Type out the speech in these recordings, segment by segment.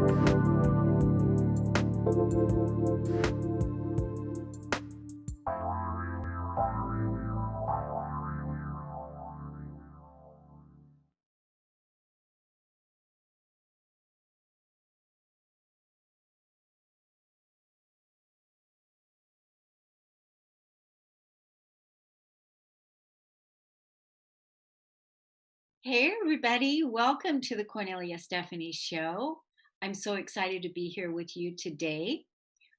Hey, everybody. Welcome to the Kornelia Stephanie Show. I'm so excited to be here with you today.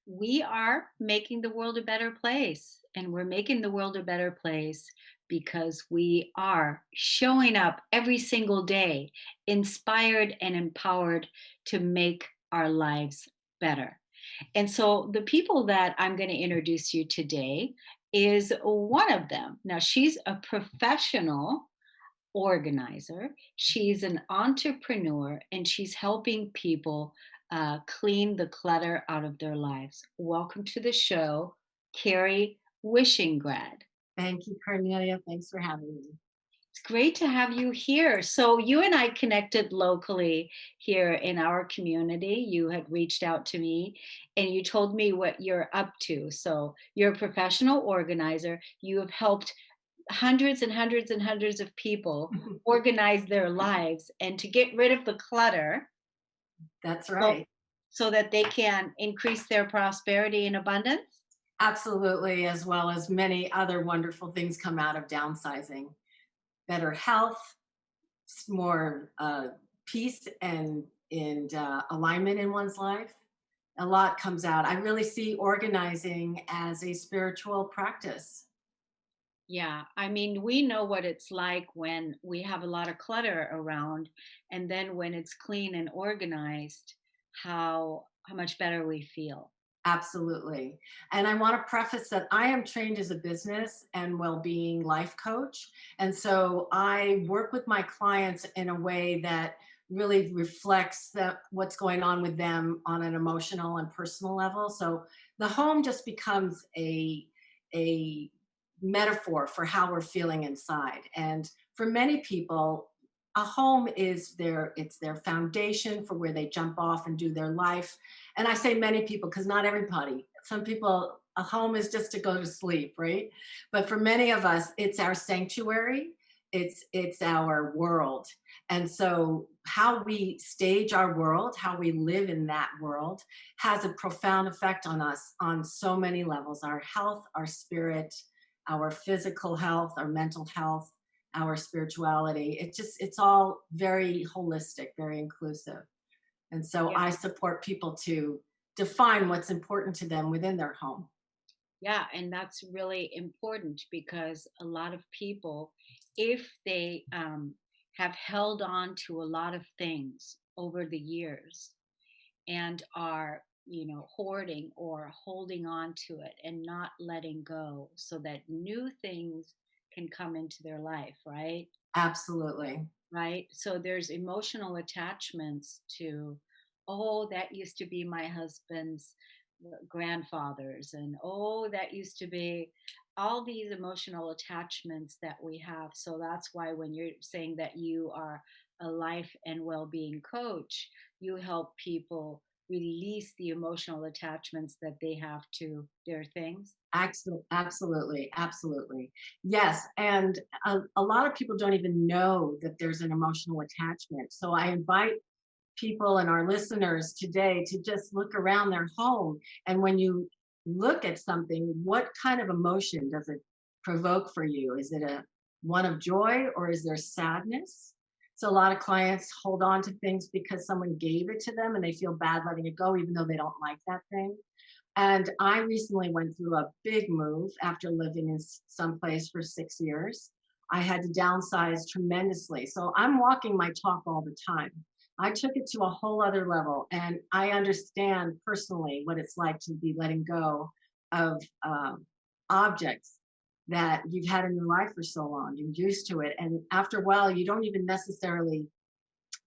We are making the world a better place, and we're making the world a better place because we are showing up every single day, inspired and empowered to make our lives better. And so, the people that I'm going to introduce you today is one of them. Now, she's a professional organizer. She's an entrepreneur and she's helping people clean the clutter out of their lives. Welcome to the show, Kari Wishingrad. Thank you, Cornelia. Thanks for having me. It's great to have you here. So, you and I connected locally here in our community. You had reached out to me and you told me what you're up to. So, you're a professional organizer. You have helped hundreds and hundreds and hundreds of people organize their lives and to get rid of the clutter That's so, right. so that they can increase their prosperity and abundance. Absolutely, as well as many other wonderful things come out of downsizing. Better health, more peace and alignment in one's life. A lot comes out. I really see organizing as a spiritual practice. Yeah, I mean, we know what it's like when we have a lot of clutter around, and then when it's clean and organized, how much better we feel. Absolutely. And I want to preface that I am trained as a business and well-being life coach. And so I work with my clients in a way that really reflects what's going on with them on an emotional and personal level. So the home just becomes a metaphor for how we're feeling inside. And for many people, a home is their foundation for where they jump off and do their life. And I say many people because not everybody. Some people, a home is just to go to sleep, right? But for many of us, it's our sanctuary. It's our world. And so how we stage our world, how we live in that world has a profound effect on us on so many levels: our health, our spirit, our physical health, our mental health, our spirituality. It's all very holistic, very inclusive. And so Yeah. I support people to define what's important to them within their home. Yeah, and that's really important because a lot of people, if they have held on to a lot of things over the years and are, hoarding or holding on to it and not letting go so that new things can come into their life, right? Absolutely. Right? So there's emotional attachments to, oh, that used to be my husband's grandfather's, and oh, that used to be all these emotional attachments that we have. So that's why when you're saying that you are a life and well being coach, you help people release the emotional attachments that they have to their things. Absolutely. Absolutely. Yes. And a lot of people don't even know that there's an emotional attachment. So I invite people and our listeners today to just look around their home. And when you look at something, what kind of emotion does it provoke for you? Is it a one of joy or is there sadness? So a lot of clients hold on to things because someone gave it to them and they feel bad letting it go, even though they don't like that thing. And I recently went through a big move after living in some place for 6 years. I had to downsize tremendously. So I'm walking my talk all the time. I took it to a whole other level, and I understand personally what it's like to be letting go of objects that you've had in your life for so long. You're used to it. And after a while, you don't even necessarily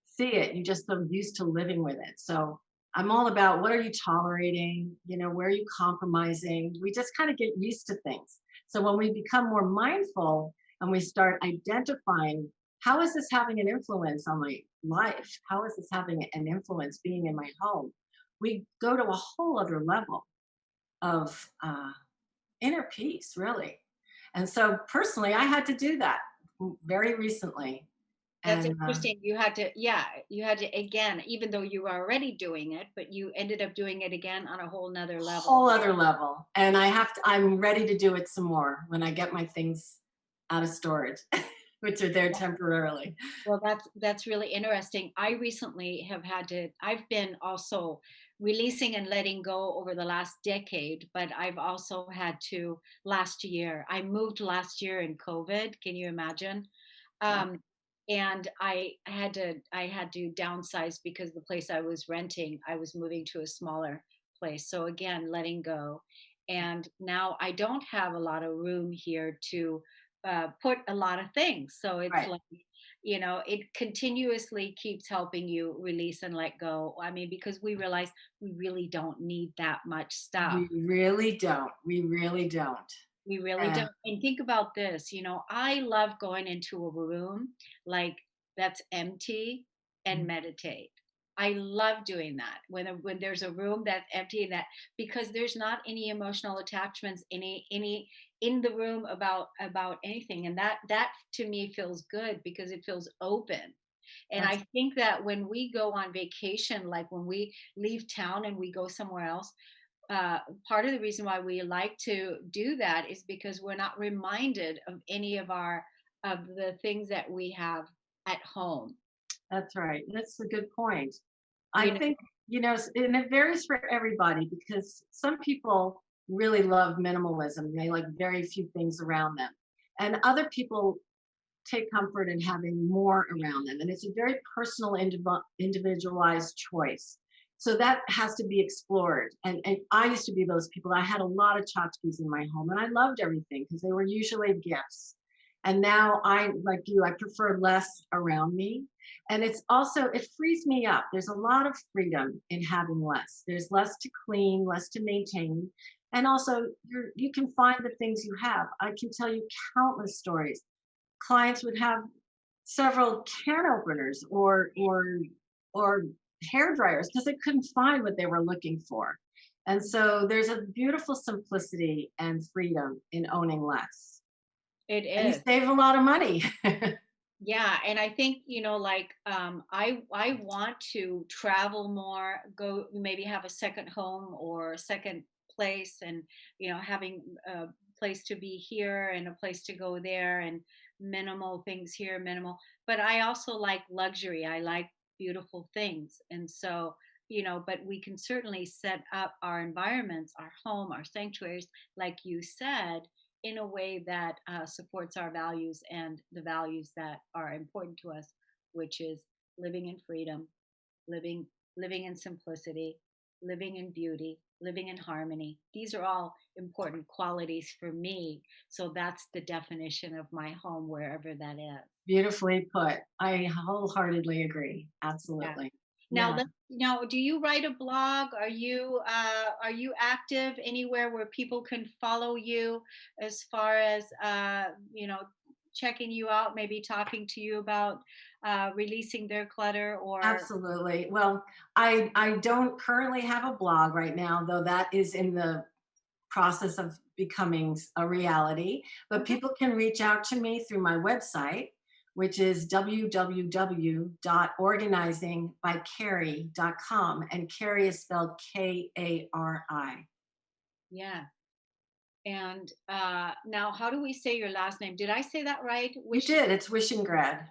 see it. You just so used to living with it. So I'm all about what are you tolerating? Where are you compromising? We just kind of get used to things. So when we become more mindful and we start identifying how is this having an influence on my life? How is this having an influence being in my home? We go to a whole other level of inner peace, really. And so personally, I had to do that very recently. That's And interesting. You had to, yeah, you had to again, even though you were already doing it, but you ended up doing it again on a whole nother level. whole other level. And I'm ready to do it some more when I get my things out of storage, which are there temporarily. Well, that's really interesting. I recently have had to, I've been also releasing and letting go over the last decade, but I've also had to last year. I moved last year in COVID. Can you imagine? Yeah. Um, and I had to downsize because the place I was renting, I was moving to a smaller place. So again, letting go. And now I don't have a lot of room here to put a lot of things. So it's Right. like, it continuously keeps helping you release and let go. I mean, because we realize we really don't need that much stuff. We really don't. We really don't. We really Yeah. don't. And think about this, I love going into a room like that's empty and meditate. I love doing that when there's a room that's empty, that because there's not any emotional attachments any in the room about anything, and that to me feels good because it feels open. And That's I think that when we go on vacation, like when we leave town and we go somewhere else, part of the reason why we like to do that is because we're not reminded of any of the things that we have at home. that's right. That's a good point. I You know, think, and it varies for everybody because some people really love minimalism. They like very few things around them. And other people take comfort in having more around them. And it's a very personal, individualized choice. So that has to be explored. And I used to be those people. I had a lot of tchotchkes in my home and I loved everything because they were usually gifts. And now like you, I prefer less around me. And it frees me up. There's a lot of freedom in having less. There's less to clean, less to maintain. And also you can find the things you have. I can tell you countless stories. Clients would have several can openers or hair dryers because they couldn't find what they were looking for. And so there's a beautiful simplicity and freedom in owning less. it And you is. save a lot of money. Yeah, and I think, like, I want to travel more, go maybe have a second home or a second place, and having a place to be here and a place to go there, and minimal things here, minimal. But I also like luxury. I like beautiful things. And so, but we can certainly set up our environments, our home, our sanctuaries, like you said, in a way that supports our values and the values that are important to us, which is living in freedom, living living in simplicity, living in beauty, living in harmony. These are all important qualities for me. So that's the definition of my home, wherever that is. Beautifully put. I wholeheartedly agree. Yeah. Absolutely. Now, Yeah. do you write a blog? Are you active anywhere where people can follow you as far as checking you out, maybe talking to you about releasing their clutter or Absolutely. Well, I don't currently have a blog right now, though that is in the process of becoming a reality. But okay. people can reach out to me through my website, which is www.organizingbyKari.com. And Kari is spelled Kari. Yeah. And now, how do we say your last name? Did I say that right? You Wish did. It's Wishingrad,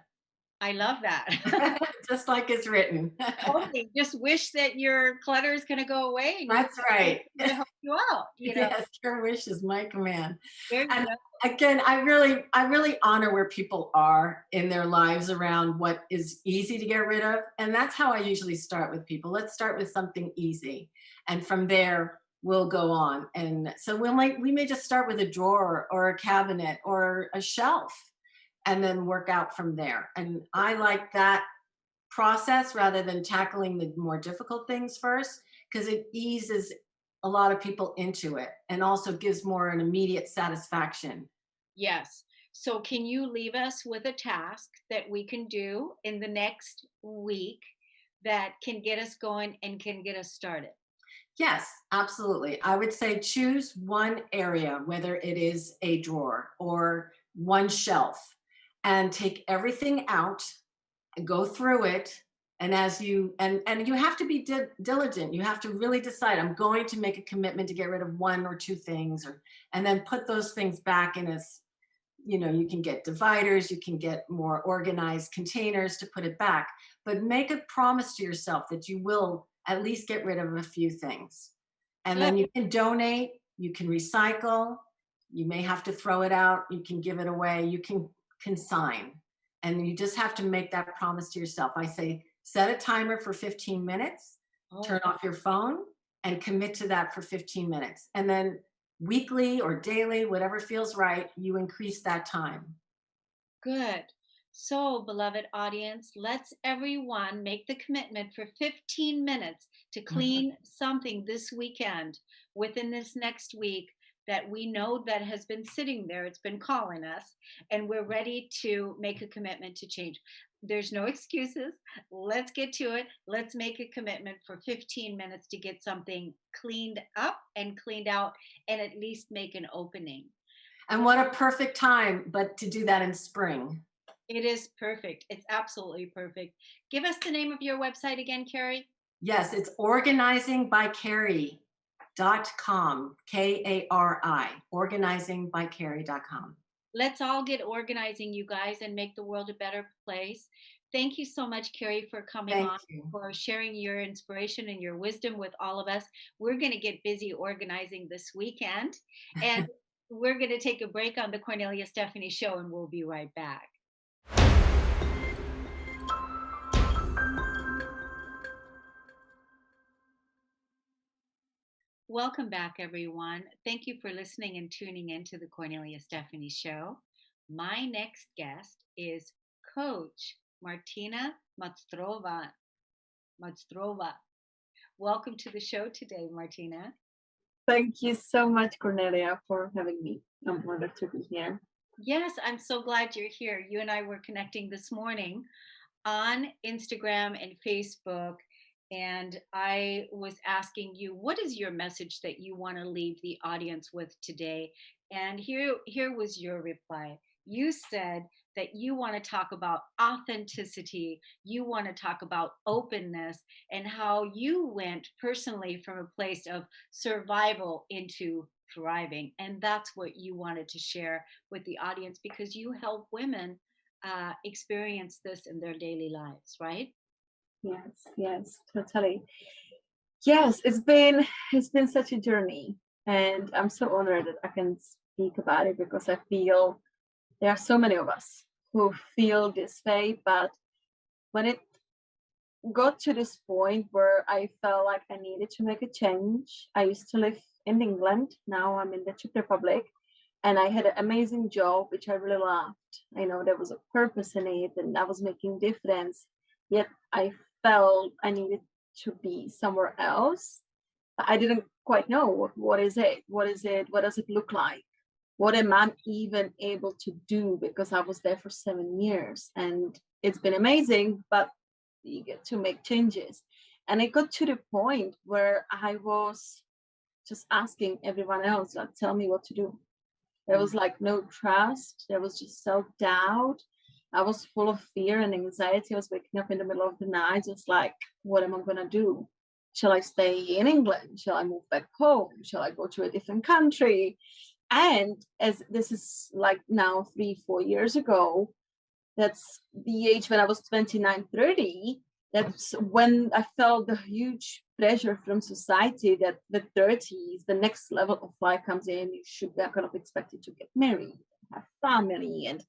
I love that. just like it's written. Totally. Just wish that your clutter is going to go away and you That's right. going to help you out. Yes, your wish is my command. There you And go. again, I really honor where people are in their lives around what is easy to get rid of. And that's how I usually start with people. Let's start with something easy. And from there, we'll go on. And so we may just start with a drawer or a cabinet or a shelf and then work out from there. And I like that process rather than tackling the more difficult things first because it eases a lot of people into it and also gives more an immediate satisfaction. Yes. So, can you leave us with a task that we can do in the next week that can get us going and can get us started? Yes, absolutely. I would say choose one area, whether it is a drawer or one shelf, and take everything out and go through it. And as you and you have to be diligent. You have to really decide, I'm going to make a commitment to get rid of one or two things, or and then put those things back in as, you can get dividers, you can get more organized containers to put it back, but make a promise to yourself that you will at least get rid of a few things. And Good. then you can donate, you can recycle, you may have to throw it out, you can give it away, you can consign. And you just have to make that promise to yourself. I say set a timer for 15 minutes, turn Oh, off your phone, and commit to that for 15 minutes. And then weekly or daily, whatever feels right, you increase that time. good. So, beloved audience, let's everyone make the commitment for 15 minutes to Mhm. clean something this weekend within this next week that we know that has been sitting there. It's been calling us, and we're ready to make a commitment to change. There's no excuses. Let's get to it. Let's make a commitment for 15 minutes to get something cleaned up and cleaned out and at least make an opening. And what a perfect time, but to do that in spring. It is perfect. It's absolutely perfect. Give us the name of your website again, Carrie. Yes, it's organizingbyKari.com, Kari, organizingbyKari.com. Let's all get organizing, you guys, and make the world a better place. Thank you so much, Carrie, for coming Thank on, you. for sharing your inspiration and your wisdom with all of us. We're going to get busy organizing this weekend, and we're going to take a break on the Cornelia Stephanie show, and we'll be right back. Welcome back, everyone. Thank you for listening and tuning in to the Cornelia Stephanie Show. My next guest is Coach Martina Mazdrova. Mazdrova. Welcome to the show today, Martina. Thank you so much, Cornelia, for having me. I'm honored to be here. Yes, I'm so glad you're here. You and I were connecting this morning on Instagram and Facebook, and I was asking you, what is your message that you want to leave the audience with today? And here was your reply. You said that you want to talk about authenticity, you want to talk about openness, and how you went personally from a place of survival into thriving. And that's what you wanted to share with the audience because you help women experience this in their daily lives, right? Yes, yes, totally. Yes, it's been such a journey, and I'm so honored that I can speak about it because I feel there are so many of us who feel this way. But when it got to this point where I felt like I needed to make a change, I used to live in England. Now I'm in the Czech Republic, and I had an amazing job which I really loved. I know there was a purpose in it and I was making difference. Yet I felt I needed to be somewhere else. I didn't quite know what is it? What is it? What does it look like? What am I even able to do? Because I was there for 7 years and it's been amazing, but you get to make changes. And it got to the point where I was just asking everyone else, like, tell me what to do. There was like no trust. There was just self-doubt. I was full of fear and anxiety. I was waking up in the middle of the night, just like, what am I gonna do? Shall I stay in England? Shall I move back home? Shall I go to a different country? And as this is like now 3-4 years ago, that's the age when I was 29, 30. That's when I felt the huge pressure from society that the 30s, the next level of life comes in. You should be kind of expected to get married, have family, and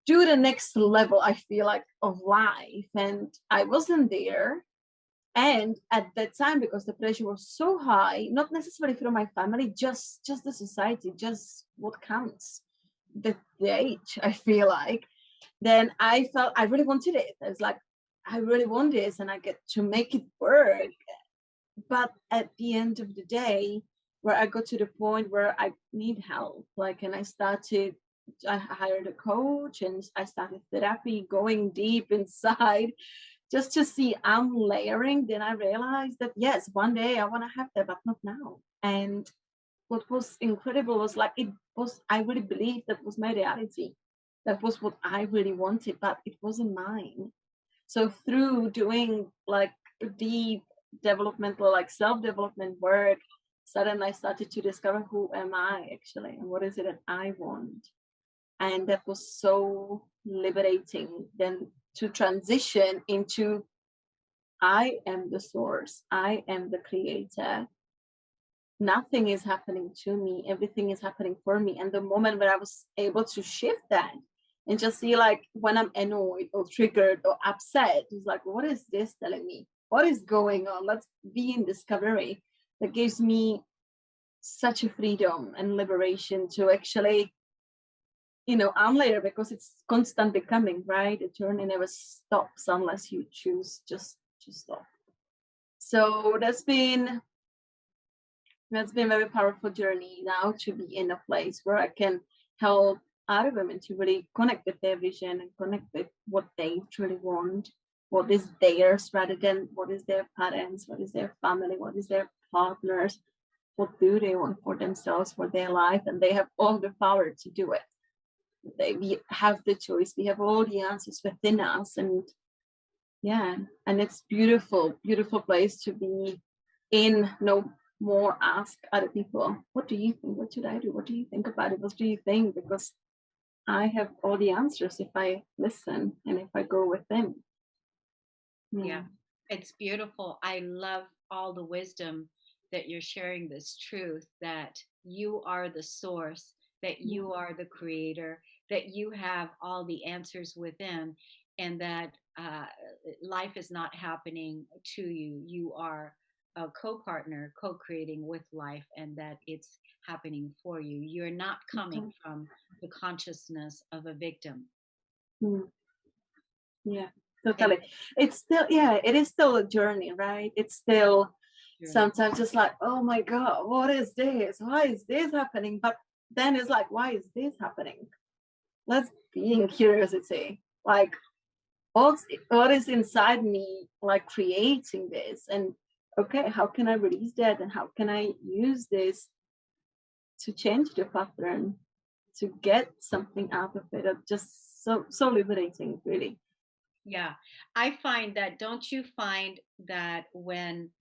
do the next level, I feel like, of life. And I wasn't there. And at that time, because the pressure was so high, not necessarily from my family, just the society, just what counts, the age, I feel like, then I felt I really wanted it. I was like, I really want this and I get to make it work. But at the end of the day, where I got to the point where I need help, like, and I started I hired a coach and I started therapy, going deep inside just to see I'm layering. Then I realized that yes, one day I want to have that, but not now. And what was incredible was like I really believed that was my reality. That was what I really wanted, but it wasn't mine. So through doing like deep developmental, like self-development work, suddenly I started to discover who am I actually and what is it that I want. And that was so liberating then to transition into I am the source, I am the creator. Nothing is happening to me, everything is happening for me. And the moment when I was able to shift that and just see, like, when I'm annoyed or triggered or upset, it's like, what is this telling me? What is going on? Let's be in discovery. That gives me such a freedom and liberation to actually, unlayer, because it's constant becoming, right? The journey never stops unless you choose just to stop. So that's been a very powerful journey now, to be in a place where I can help other women to really connect with their vision and connect with what they truly want, what is theirs, rather than what is their parents, what is their family, what is their partners, what do they want for themselves, for their life. And they have all the power to do it. We have the choice, we have all the answers within us. And yeah, and it's beautiful place to be in. No more ask other people, what do you think, what should I do, what do you think about it, what do you think, because I have all the answers if I listen and if I go with them. Yeah, it's beautiful. I love all the wisdom that you're sharing, this truth that you are the source, that you are the creator, that you have all the answers within, and that life is not happening to you. You are a co-partner, co-creating with life, and that it's happening for you. You're not coming from the consciousness of a victim. Yeah, totally. It's still, it is still a journey, right? It's still sometimes just like, oh my God, what is this? Why is this happening? But then it's like, why is this happening? Let's be in curiosity. Like, what is inside me, like, creating this? And okay, how can I release that? And how can I use this to change the pattern, to get something out of it? Just so liberating, really. Yeah, I find that, don't you find that when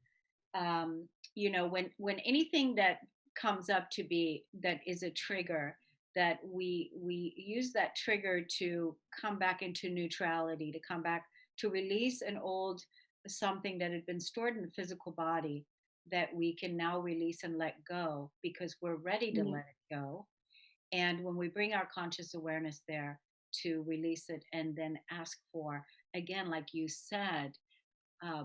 when anything that comes up to be that is a trigger, that we use that trigger to come back into neutrality, to come back, to release an old something that had been stored in the physical body, that we can now release and let go because we're ready to let it go. And when we bring our conscious awareness there to release it and then ask for, again, like you said,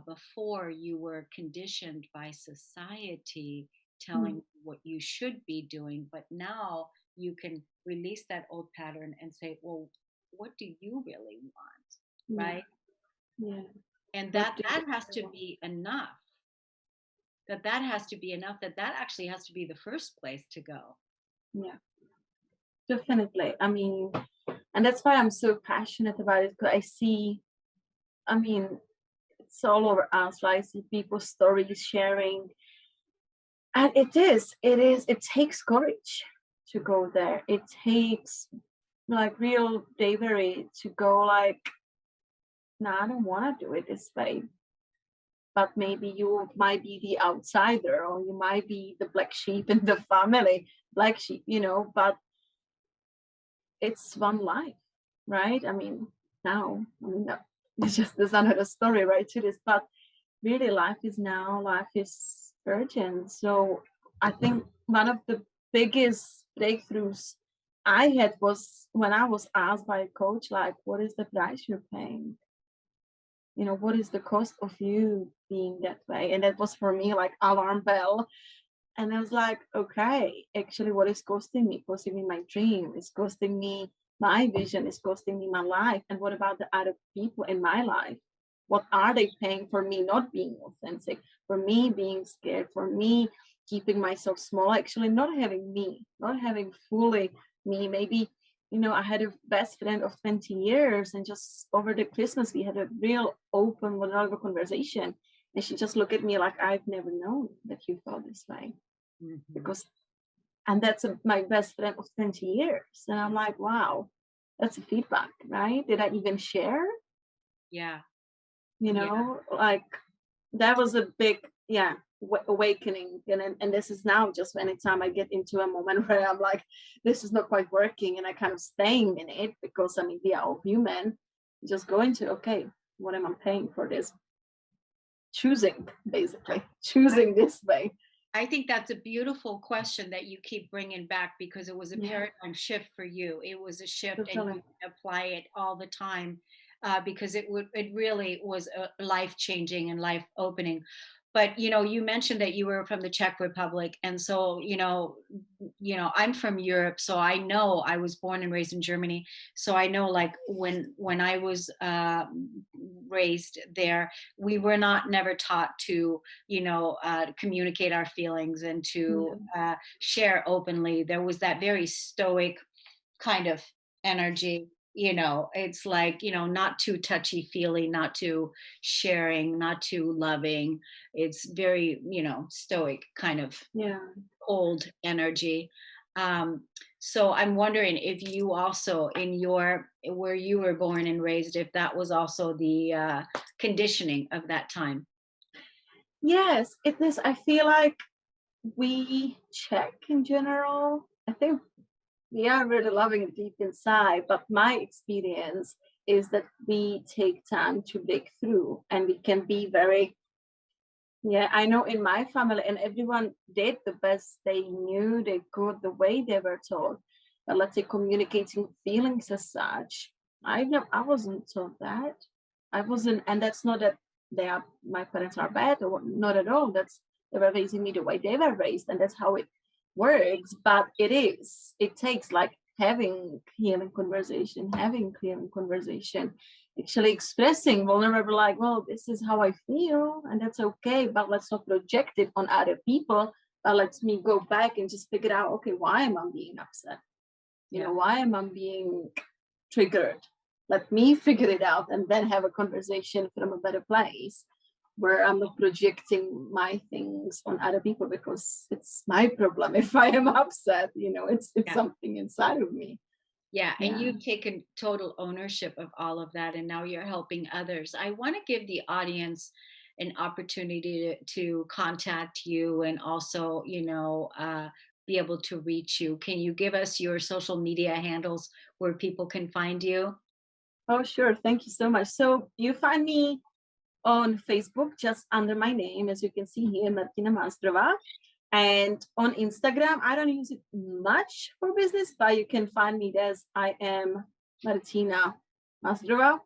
before, you were conditioned by society telling you what you should be doing, but now you can release that old pattern and say, well, what do you really want? Right? Yeah. And that has to be enough. That has to be enough, that actually has to be the first place to go. Yeah, definitely. I mean, and that's why I'm so passionate about it, because I see, I mean, it's all over us, right? I see people's stories sharing. And it takes courage to go there. It takes like real bravery to go like, no, I don't want to do it this way. But maybe you might be the outsider, or you might be the black sheep in the family, black sheep, but it's one life, right? I mean, there's another story, right, to this, but really life is urgent. So I think one of the biggest breakthroughs I had was when I was asked by a coach, like, what is the price you're paying? What is the cost of you being that way? And that was for me like alarm bell. And I was like, okay, actually what is costing me? Costing me my dream. It's costing me my vision. It's costing me my life. And what about the other people in my life? What are they paying for me not being authentic? For me being scared? For me keeping myself small? Actually not having me, not having fully me. Maybe I had a best friend of 20 years, and just over the Christmas, we had a real open, vulnerable conversation. And she just looked at me like, I've never known that you felt this way. Mhm. Because, and that's my best friend of 20 years. And I'm like, wow, that's a feedback, right? Did I even share? Yeah. Like that was a big, awakening. And this is now just anytime I get into a moment where I'm like, this is not quite working, and I kind of staying in it, because I mean, we are all human. Just going to, okay, what am I paying for this? Choosing this way. I think that's a beautiful question that you keep bringing back, because it was a Yeah, paradigm shift for you. It was a shift, and totally. you apply it all the time, because it really was life changing and life opening. But you mentioned that you were from the Czech Republic, and so I'm from Europe, so I know, I was born and raised in Germany, so I know, like, when I was raised there, we were not never taught to communicate our feelings and to Yeah. share openly. There was that very stoic kind of energy. It's like, not too touchy feely, not too sharing, not too loving. It's very, stoic, kind of Yeah. cold energy. um, so I'm wondering if you also, in your where you were born and raised, if that was also the conditioning of that time. Yes, it is. I feel like we check in general. I think we are really loving it deep inside, but my experience is that we take time to break through, and we can be very, yeah, I know in my family, and everyone did the best they knew they could, the way they were taught. But let's say communicating feelings as such, I wasn't taught that. I wasn't, and that's not that my parents are bad, or not at all. That's, they were raising me the way they were raised, and that's how it works. But it takes like having healing conversation, having clearing conversation, actually expressing vulnerable, like, well, this is how I feel, and that's okay, but let's not project it on other people. But let me go back and just figure out, okay, why am I being upset? Yeah. Why am I being triggered? Let me figure it out, and then have a conversation from a better place, where I'm not projecting my things on other people, because it's my problem if I am upset. It's Yeah. something inside of me. Yeah, and Yeah. you've taken total ownership of all of that, and now you're helping others. I want to give the audience an opportunity to contact you, and also, be able to reach you. Can you give us your social media handles where people can find you? Oh, sure. Thank you so much. So you find me on Facebook just under my name, as you can see here, Martina Mazdrova. And on Instagram, I don't use it much for business, but you can find me as I am Martina Mazdrova.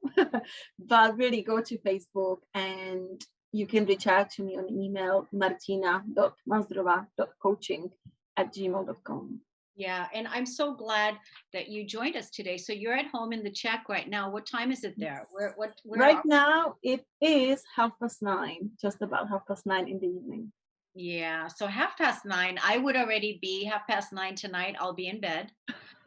But really, go to Facebook, and you can reach out to me on email, martina.mazdrova.coaching@gmail.com. Yeah, and I'm so glad that you joined us today. So you're at home in the Czech right now. What time is it there? Where Right are now, it is 9:30, just about 9:30 in the evening. Yeah, so 9:30. I would already be 9:30 tonight. I'll be in bed.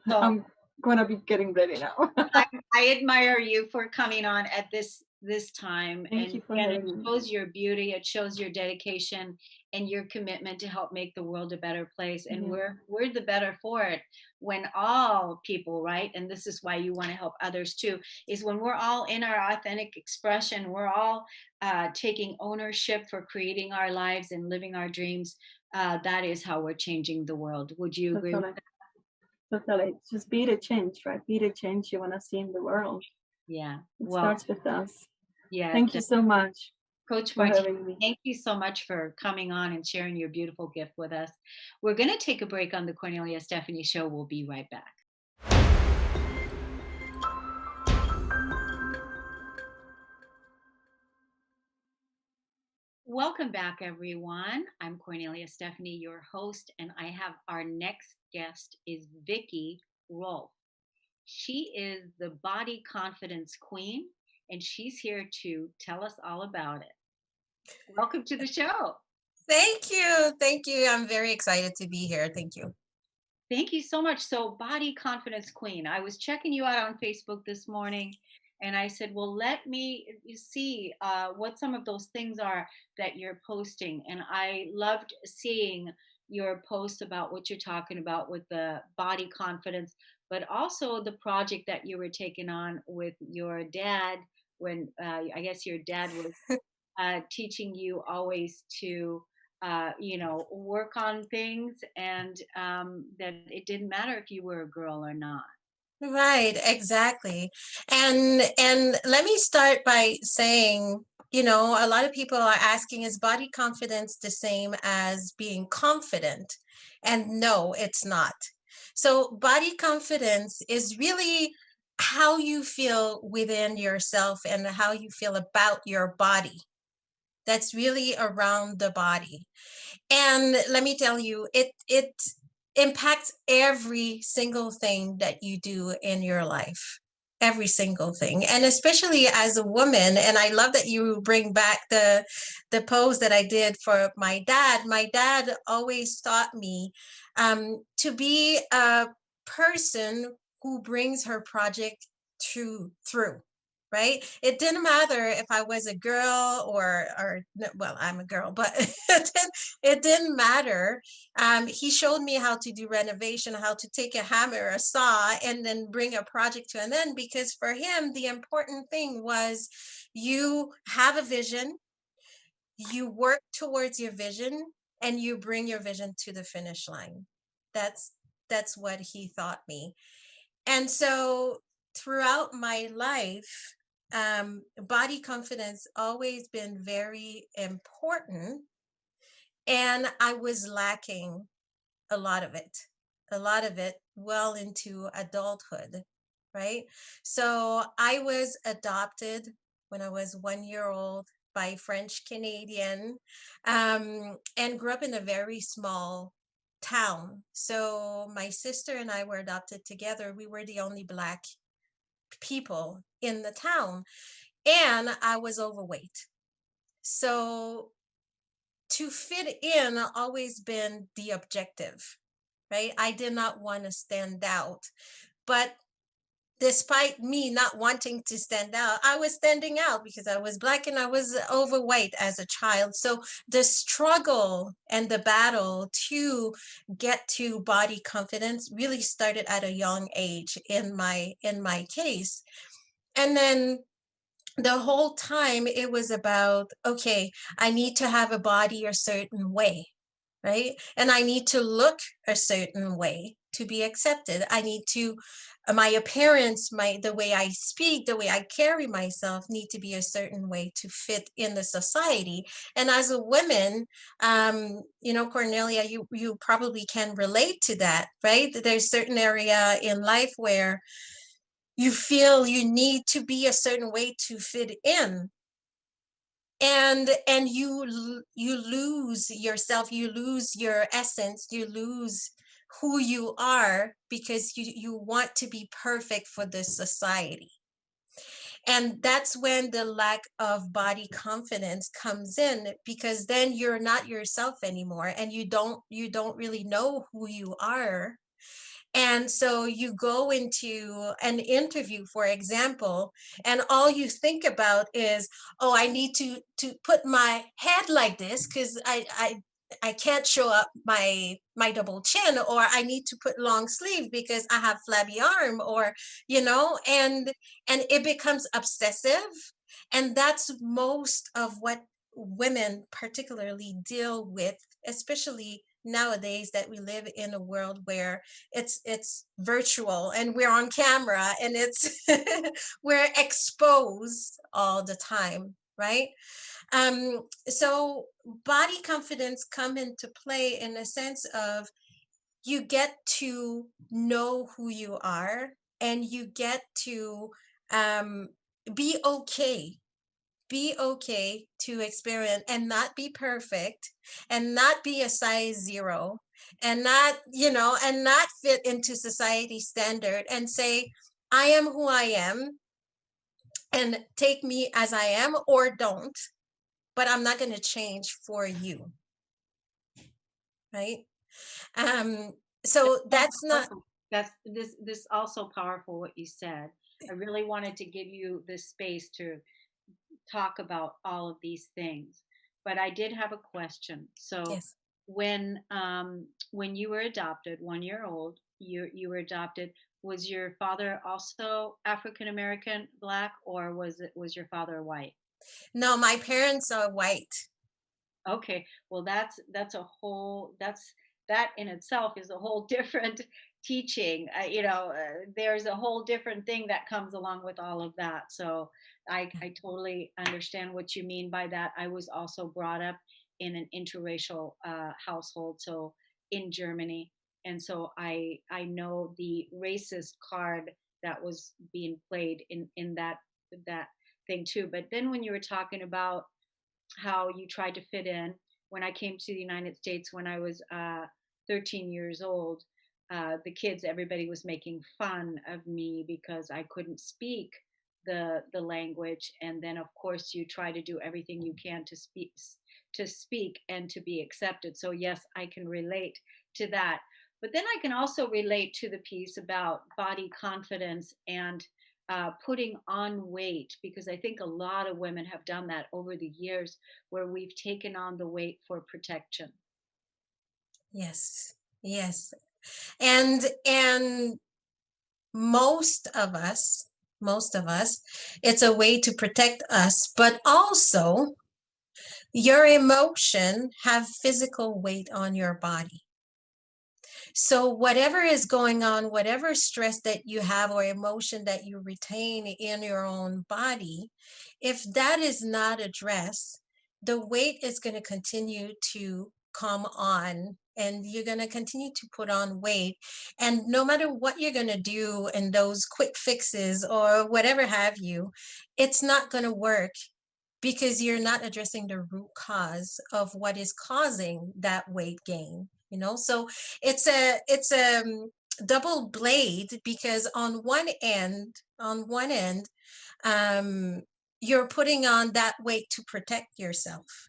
So I'm gonna be getting ready now. I, I admire you for coming on at this time, Thank and you for again, it having me. shows your beauty, it shows your dedication and your commitment to help make the world a better place. And Yeah, we're the better for it when all people, right? And this is why you want to help others too, is when we're all in our authentic expression, we're all taking ownership for creating our lives and living our dreams. That is how we're changing the world. Would you agree with totally, that? totally. Just be the change, right? Be the change you wanna see in the world. Yeah. It Well, starts with us. yeah. Thank you so much Coach for Martina, having me. thank you so much for coming on and sharing your beautiful gift with us. We're going to take a break on the Cornelia Stephanie Show. We'll be right back. Welcome back, everyone. I'm Cornelia Stephanie, your host, and I have our next guest is Vicky Rolfe. She is the body confidence queen, and she's here to tell us all about it. Welcome to the show. Thank you. Thank you. I'm very excited to be here. Thank you. Thank you so much. So, Body Confidence Queen, I was checking you out on Facebook this morning, and I said, well, let me see what some of those things are that you're posting. And I loved seeing your post about what you're talking about with the body confidence, but also the project that you were taking on with your dad when I guess your dad was teaching you always to work on things, and that it didn't matter if you were a girl or not. Right, exactly. And let me start by saying, a lot of people are asking, is body confidence the same as being confident? And no, it's not. So body confidence is really how you feel within yourself and how you feel about your body. That's really around the body. And let me tell you, it impacts every single thing that you do in your life. Every single thing. And especially as a woman, and I love that you bring back the pose that I did for my dad. My dad always taught me to be a person who brings her project through, right? It didn't matter if I was a girl or well, I'm a girl, but it didn't matter. He showed me how to do renovation, how to take a hammer, a saw, and then bring a project to an end, because for him, the important thing was you have a vision, you work towards your vision, and you bring your vision to the finish line. That's that's what he taught me. And so throughout my life, body confidence always been very important, and I was lacking a lot of it, well into adulthood, right? So I was adopted when I was 1 year old by French Canadian, and grew up in a very small town. So my sister and I were adopted together. We were the only Black people in the town, and I was overweight. So to fit in always been the objective, right? I did not want to stand out. But despite me not wanting to stand out, I was standing out because I was Black and I was overweight as a child. So the struggle and the battle to get to body confidence really started at a young age in my case. And then the whole time it was about, okay, I need to have a body a certain way, right? And I need to look a certain way to be accepted. I need to, my appearance, the way I speak, the way I carry myself need to be a certain way to fit in the society. And as a woman, Kornelia, you probably can relate to that, right? There's certain area in life where you feel you need to be a certain way to fit in, and you lose yourself, you lose your essence, you lose who you are because you want to be perfect for the society. And that's when the lack of body confidence comes in, because then you're not yourself anymore, and you don't really know who you are. And so you go into an interview, for example, and all you think about is, oh, I need to put my head like this because I can't show up my double chin, or I need to put long sleeve because I have flabby arm, or and it becomes obsessive. And that's most of what women particularly deal with, especially nowadays that we live in a world where it's virtual and we're on camera and it's we're exposed all the time, right? So body confidence come into play in a sense of you get to know who you are, and you get to um, be okay, to experiment and not be perfect, and not be a size zero, and not fit into society standard, and say, I am who I am, and take me as I am or don't, but I'm not going to change for you, right? So So that's not, powerful. That's this also powerful what you said. I really wanted to give you this space to talk about all of these things. But I did have a question. So yes. when you were adopted, 1 year old, you were adopted. Was your father also African American, black, or was your father white? No, my parents are white. Okay, well that's a whole that in itself is a whole different teaching. There's a whole different thing that comes along with all of that. So I totally understand what you mean by that. I was also brought up in an interracial household, so in Germany, and so I know the racist card that was being played in that thing too. But then when you were talking about how you tried to fit in. When I came to the United States when I was 13 years old, the kids, everybody was making fun of me because I couldn't speak the language, and then of course you try to do everything you can to speak and to be accepted. So yes, I can relate to that. But then I can also relate to the piece about body confidence and putting on weight, because I think a lot of women have done that over the years where we've taken on the weight for protection. Yes. Yes. And most of us, it's a way to protect us, but also your emotion have physical weight on your body. So whatever is going on, whatever stress that you have or emotion that you retain in your own body, if that is not addressed, the weight is going to continue to come on, and you're going to continue to put on weight. And no matter what you're going to do in those quick fixes or whatever have you, it's not going to work, because you're not addressing the root cause of what is causing that weight gain. So it's a double blade, because on one end, um you're putting on that weight to protect yourself,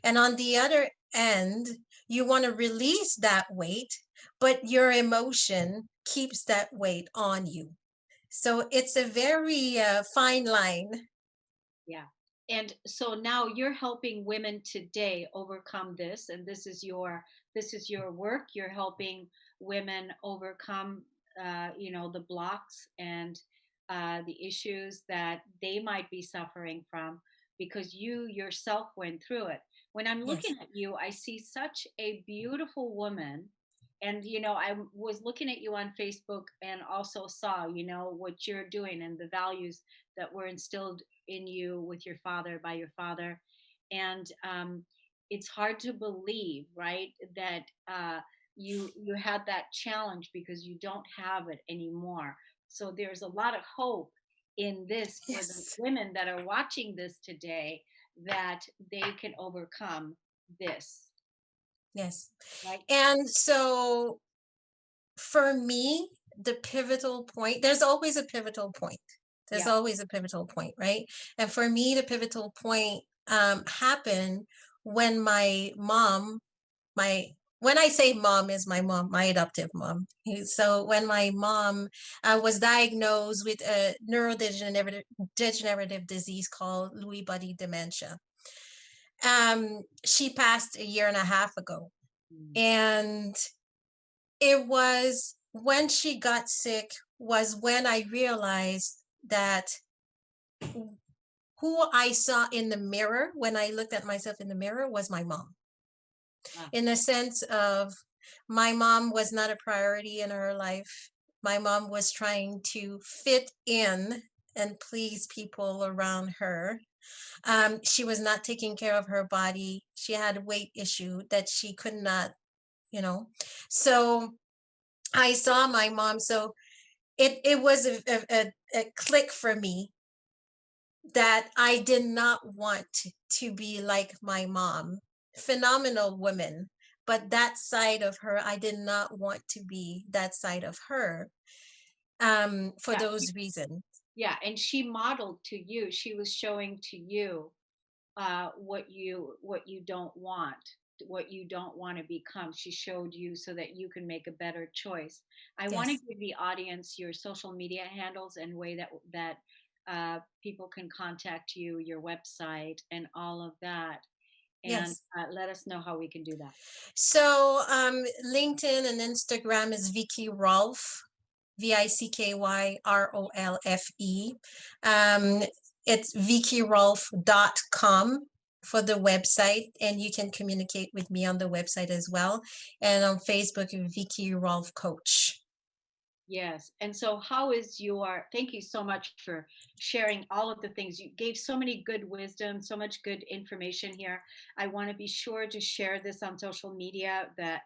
and on the other end, you want to release that weight, but your emotion keeps that weight on you. So it's a very fine line. Yeah. And so now you're helping women today overcome this, and this is your work. You're helping women overcome the blocks and the issues that they might be suffering from, because you yourself went through it. When I'm Yes. looking at you, I see such a beautiful woman. And I was looking at you on Facebook and also saw what you're doing and the values that were instilled in you with your father, by your father. And it's hard to believe, right, that you had that challenge, because you don't have it anymore. So there's a lot of hope in this for the Yes. women that are watching this today, that they can overcome this, Yes. right? And so for me, the pivotal point, there's always a pivotal point. There's Yeah. always a pivotal point, right? And for me, the pivotal point happened when my mom, my when I say mom, is my mom, my adoptive mom. So when my mom was diagnosed with a neurodegenerative disease called Lewy body dementia, she passed a year and a half ago. Mm. And it was when she got sick was when I realized that who I saw in the mirror when I looked at myself in the mirror was my mom. Ah, In the sense of, my mom was not a priority in her life. My mom was trying to fit in and please people around her. She was not taking care of her body. She had a weight issue that she could not, you know. So I saw my mom. So it was a click for me that I did not want to be like my mom. Phenomenal woman, but that side of her, I did not want to be that side of her, for yeah. those reasons. Yeah, and she modeled to you. She was showing to you what you don't want. what you don't want to become. She showed you so that you can make a better choice. I want to Yes. give the audience your social media handles and way that people can contact you, your website, and all of that. And Yes. let us know how we can do that. So LinkedIn and Instagram is Vicky Rolfe, Vickyrolfe. It's vickyrolfe.com for the website, and you can communicate with me on the website as well. And on Facebook, Vicky Rolfe Coach. Yes. And so, thank you so much for sharing all of the things. You gave so many good wisdom, so much good information here. I want to be sure to share this on social media. That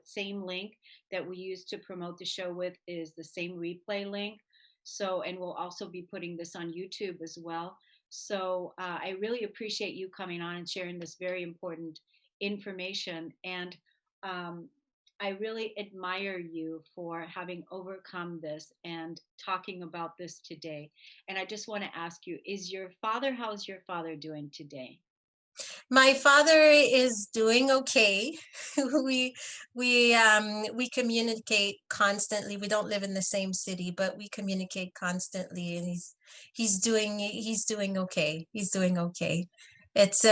same link that we use to promote the show with is the same replay link. So, and we'll also be putting this on YouTube as well. So, I really appreciate you coming on and sharing this very important information. And um, I really admire you for having overcome this and talking about this today. And I just want to ask you, how's your father doing today? My father is doing okay. we we communicate constantly. We don't live in the same city, but we communicate constantly, and he's doing okay. He's doing okay. It's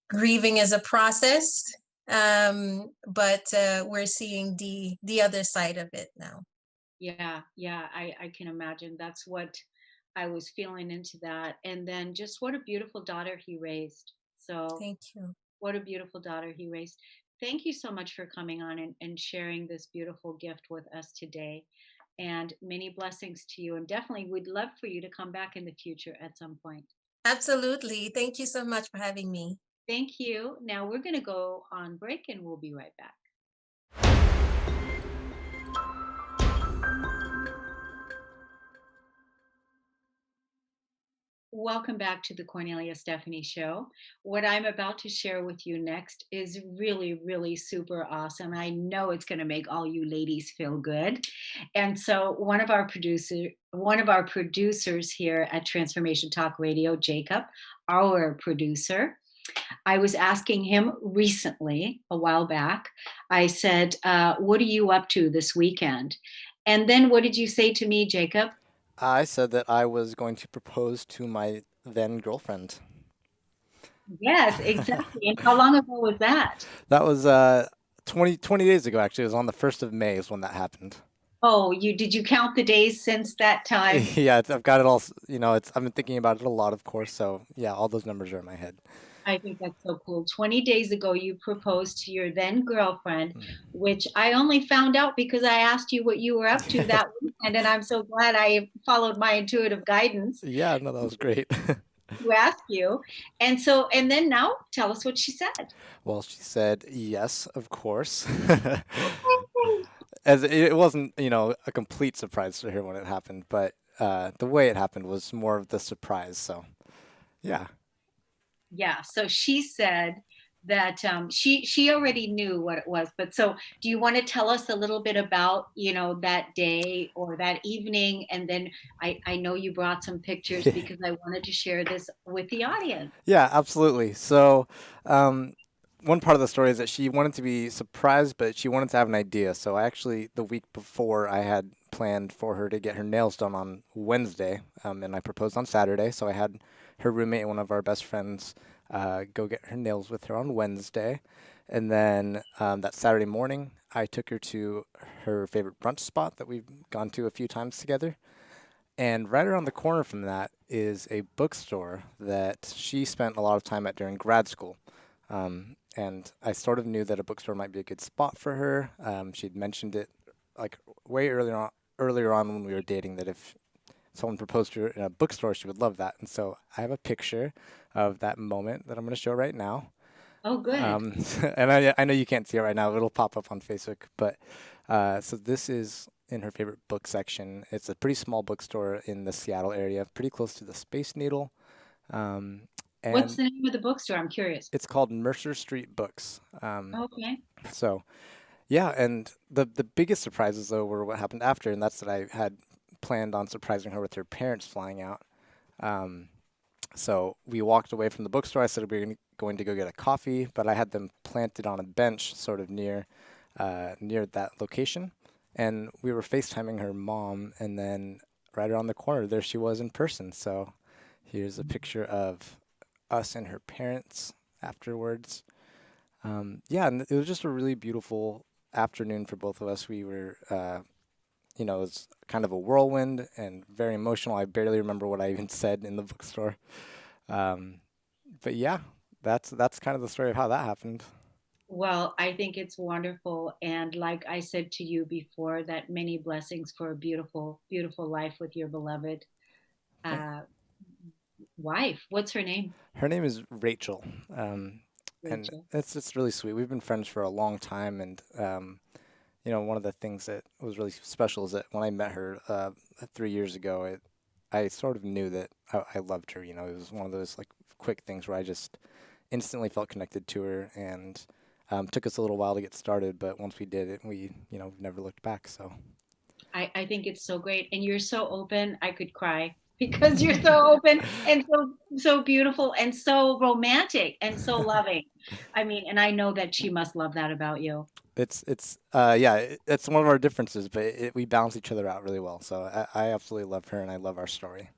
grieving is a process, but we're seeing the other side of it now. Yeah, yeah, I can imagine. That's what I was feeling into that. And then just what a beautiful daughter he raised. So, Thank you. what a beautiful daughter he raised. Thank you so much for coming on and sharing this beautiful gift with us today. And many blessings to you. And definitely, we'd love for you to come back in the future at some point. Absolutely. Thank you so much for having me. Thank you. Now we're going to go on break and we'll be right back. Welcome back to the Kornelia Stephanie Show. What I'm about to share with you next is really, really super awesome. I know it's going to make all you ladies feel good. And so one of our producers here at Transformation Talk Radio, Jacob, our producer, I was asking him recently, a while back, I said, what are you up to this weekend? And then what did you say to me, Jacob? I said that I was going to propose to my then girlfriend. Yes, exactly. And how long ago was that? That was 20 days ago, actually. It was on the 1st of May is when that happened. Oh, did you count the days since that time? Yeah, I've got it all, I've been thinking about it a lot, of course. So yeah, all those numbers are in my head. I think that's so cool. 20 days ago, you proposed to your then girlfriend, which I only found out because I asked you what you were up to that weekend. And I'm so glad I followed my intuitive guidance Yeah, no, that was great. to ask you. And then now tell us what she said. Well, she said yes, of course. As it wasn't, a complete surprise to her when it happened, but the way it happened was more of the surprise. So, yeah. Yeah. So she said that she already knew what it was. But so do you want to tell us a little bit about, that day or that evening? And then I know you brought some pictures because I wanted to share this with the audience. Yeah, absolutely. So, one part of the story is that she wanted to be surprised, but she wanted to have an idea. So, the week before, I had planned for her to get her nails done on Wednesday, and I proposed on Saturday. So, I had her roommate and one of our best friends go get her nails with her on Wednesday. And then that Saturday morning, I took her to her favorite brunch spot that we've gone to a few times together. And right around the corner from that is a bookstore that she spent a lot of time at during grad school. And I sort of knew that a bookstore might be a good spot for her. She'd mentioned it like way earlier on when we were dating that if someone proposed to her in a bookstore, she would love that. And so I have a picture of that moment that I'm going to show right now. Oh, good. And I know you can't see it right now. It'll pop up on Facebook. But so this is in her favorite book section. It's a pretty small bookstore in the Seattle area, pretty close to the Space Needle. What's the name of the bookstore? I'm curious. It's called Mercer Street Books. Okay. So, yeah, and the biggest surprises, though, were what happened after, and that's that I had planned on surprising her with her parents flying out. So we walked away from the bookstore. I said we were going to go get a coffee, but I had them planted on a bench sort of near that location. And we were FaceTiming her mom, and then right around the corner, there she was in person. So here's a picture of us and her parents afterwards. Yeah, and it was just a really beautiful afternoon for both of us. We were, it was kind of a whirlwind and very emotional. I barely remember what I even said in the bookstore. Um, but yeah, that's kind of the story of how that happened. Well, I think it's wonderful. And like I said to you before, that many blessings for a beautiful, beautiful life with your beloved Thank- uh, wife. What's her name? Her name is Rachel, and Rachel. it's just really sweet. We've been friends for a long time, and one of the things that was really special is that when I met her 3 years ago, I sort of knew that I loved her. It was one of those like quick things where I just instantly felt connected to her, and took us a little while to get started, but once we did it, we never looked back. So I think it's so great. And you're so open. I could cry because you're so open and so beautiful and so romantic and so loving. I mean, and I know that she must love that about you. it's one of our differences, but we balance each other out really well. So I absolutely love her, and I love our story.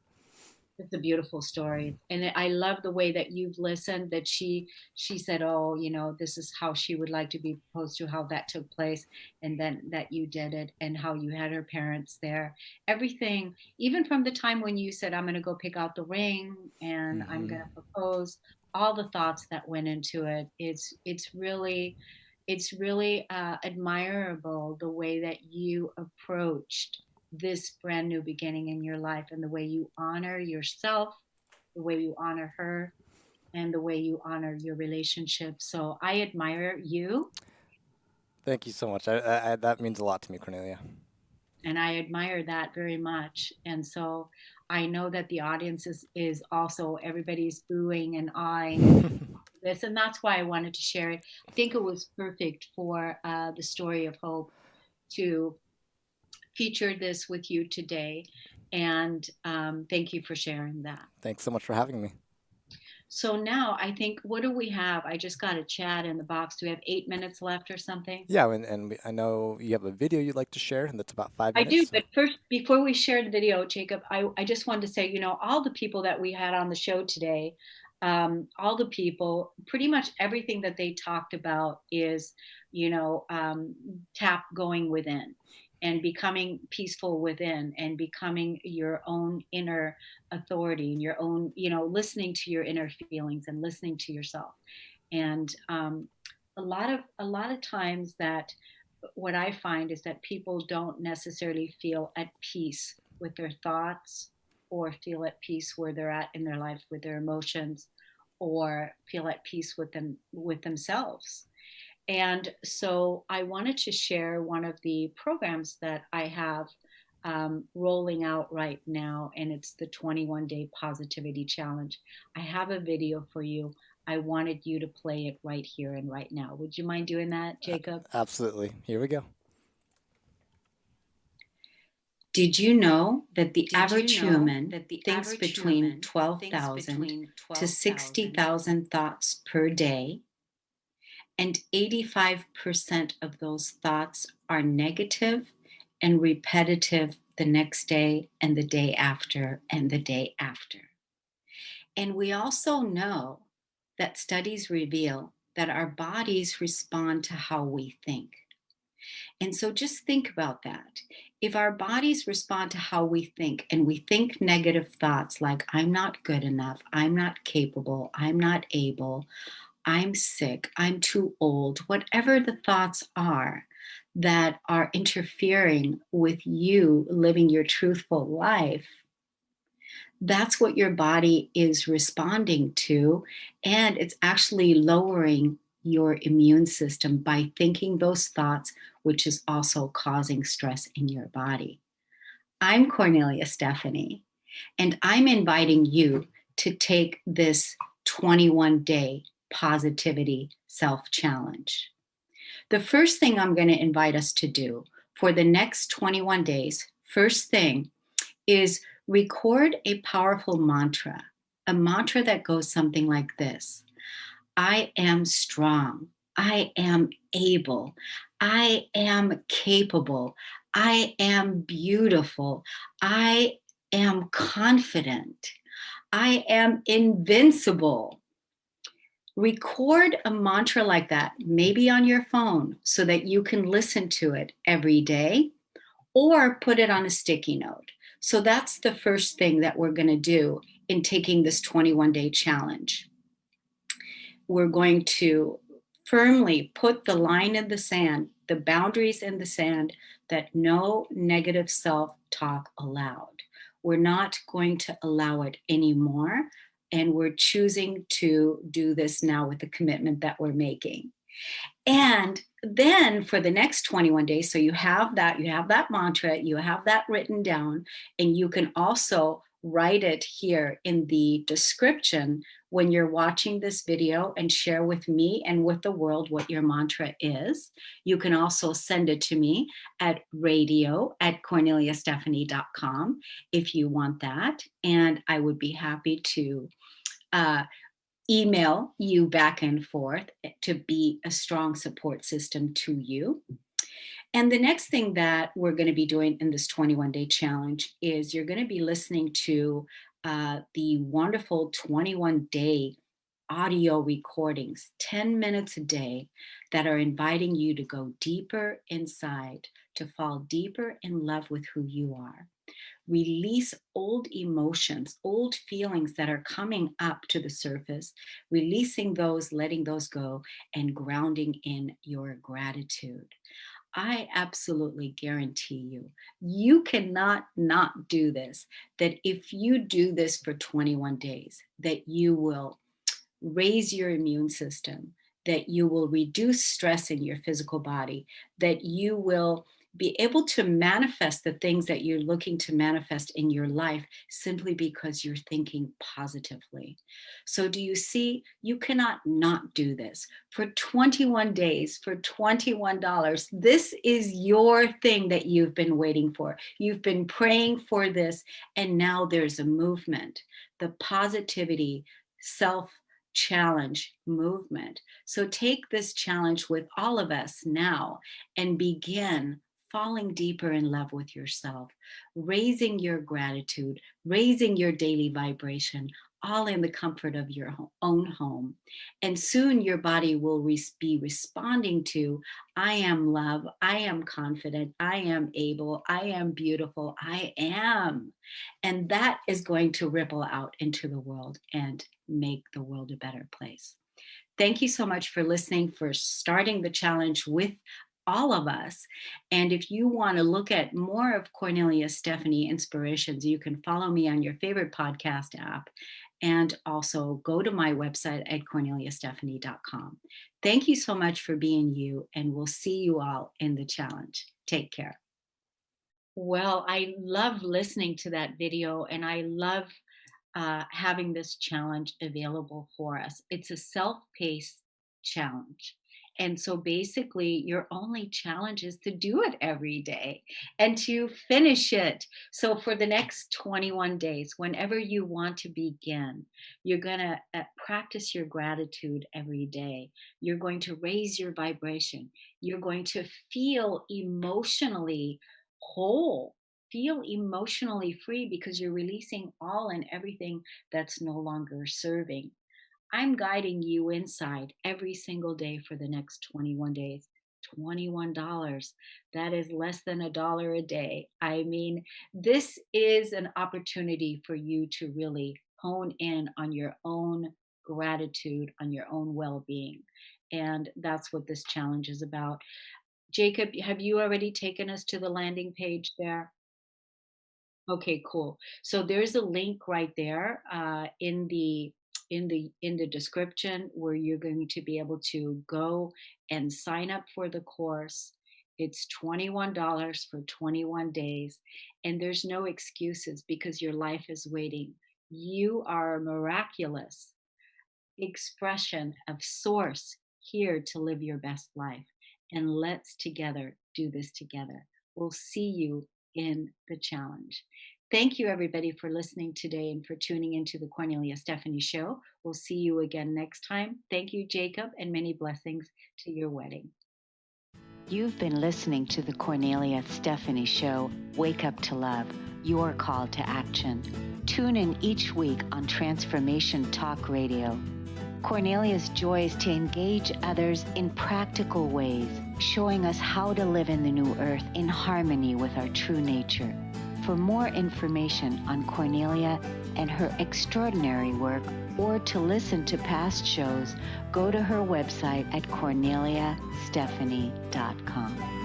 It's a beautiful story, and I love the way that you've listened. That she said, "Oh, this is how she would like to be proposed to, how that took place, and then that you did it, and how you had her parents there. Everything, even from the time when you said, "I'm going to go pick out the ring and I'm Hmm. going to propose." All the thoughts that went into it. It's really admirable the way that you approached this brand new beginning in your life and the way you honor yourself, the way you honor her, and the way you honor your relationship. So I admire you Thank you so much. That means a lot to me, Cornelia. and I admire that very much. And so I know that the audience is also everybody's oohing and eyeing this, and that's why I wanted to share it. I think it was perfect for the story of hope to feature this with you today. And thank you for sharing that. Thanks so much for having me. So now I think, what do we have? I just got a chat in the box. Do we have 8 minutes left or something? Yeah, and I know you have a video you'd like to share, and that's about five I do, minutes. So. but first, before we share the video, Jacob, I just wanted to say, all the people that we had on the show today, all the people, pretty much everything that they talked about is, tap going within and becoming peaceful within and becoming your own inner authority and your own, listening to your inner feelings and listening to yourself. And a lot of times that what I find is that people don't necessarily feel at peace with their thoughts or feel at peace where they're at in their life with their emotions or feel at peace with themselves. And so I wanted to share one of the programs that I have rolling out right now, and it's the 21-day positivity challenge. I have a video for you. I wanted you to play it right here and right now. Would you mind doing that, Jacob? Absolutely. Here we go. Did you know that the average human thinks between 12,000 to 60,000 thoughts per day? And 85% of those thoughts are negative and repetitive the next day and the day after and the day after. And we also know that studies reveal that our bodies respond to how we think. And so just think about that. If our bodies respond to how we think and we think negative thoughts like, I'm not good enough, I'm not capable, I'm not able, I'm sick, I'm too old, whatever the thoughts are that are interfering with you living your truthful life, that's what your body is responding to. And it's actually lowering your immune system by thinking those thoughts, which is also causing stress in your body. I'm Kornelia Stephanie, and I'm inviting you to take this 21-day positivity self-challenge. The first thing I'm going to invite us to do for the next 21 days, first thing is record a powerful mantra, a mantra that goes something like this: I am strong. I am able. I am capable. I am beautiful. I am confident. I am invincible. Record a mantra like that, maybe on your phone, so that you can listen to it every day, or put it on a sticky note. So that's the first thing that we're going to do in taking this 21-day challenge. We're going to firmly put the line in the sand, the boundaries in the sand, that no negative self-talk allowed. We're not going to allow it anymore. And we're choosing to do this now with the commitment that we're making. And then for the next 21 days, so you have that mantra, you have that written down, and you can also write it here in the description when you're watching this video, and share with me and with the world what your mantra is. You can also send it to me at radio@korneliastephanie.com if you want that. And I would be happy to email you back and forth to be a strong support system to you. And the next thing that we're going to be doing in this 21-day challenge is you're going to be listening to the wonderful 21-day audio recordings, 10 minutes a day, that are inviting you to go deeper inside, to fall deeper in love with who you are. Release old emotions, old feelings that are coming up to the surface, releasing those, letting those go, and grounding in your gratitude. I absolutely guarantee you, you cannot not do this, that if you do this for 21 days, that you will raise your immune system, that you will reduce stress in your physical body, that you will be able to manifest the things that you're looking to manifest in your life simply because you're thinking positively. So do you see, you cannot not do this for 21 days for $21. This is your thing that you've been waiting for. You've been praying for this, and now there's a movement. The positivity, self challenge movement. So take this challenge with all of us now and begin falling deeper in love with yourself, raising your gratitude, raising your daily vibration, all in the comfort of your own home. And soon your body will be responding to, I am love, I am confident, I am able, I am beautiful, I am. And that is going to ripple out into the world and make the world a better place. Thank you so much for listening, for starting the challenge with all of us. And if you want to look at more of Kornelia Stephanie inspirations, you can follow me on your favorite podcast app, and also go to my website at korneliastephanie.com. Thank you so much for being you, and we'll see you all in the challenge. Take care. Well, I love listening to that video, and I love having this challenge available for us. It's a self-paced challenge. And so basically, your only challenge is to do it every day and to finish it. So for the next 21 days, whenever you want to begin, you're going to practice your gratitude every day. You're going to raise your vibration. You're going to feel emotionally whole, feel emotionally free, because you're releasing all and everything that's no longer serving. I'm guiding you inside every single day for the next 21 days. $21. That is less than $1 a day. I mean, this is an opportunity for you to really hone in on your own gratitude, on your own well-being. And that's what this challenge is about. Jacob, have you already taken us to the landing page there? Okay, cool. So there's a link right there in the description, where you're going to be able to go and sign up for the course. It's $21 for 21 days, and there's no excuses, because your life is waiting. You are a miraculous expression of source here to live your best life. And let's together do this together. We'll see you in the challenge. Thank you, everybody, for listening today and for tuning into the Kornelia Stephanie Show. We'll see you again next time. Thank you, Jacob, and many blessings to your wedding. You've been listening to the Kornelia Stephanie Show, Wake Up to Love, your call to action. Tune in each week on Transformation Talk Radio. Kornelia's joy is to engage others in practical ways, showing us how to live in the new earth in harmony with our true nature. For more information on Kornelia and her extraordinary work, or to listen to past shows, go to her website at korneliastephanie.com.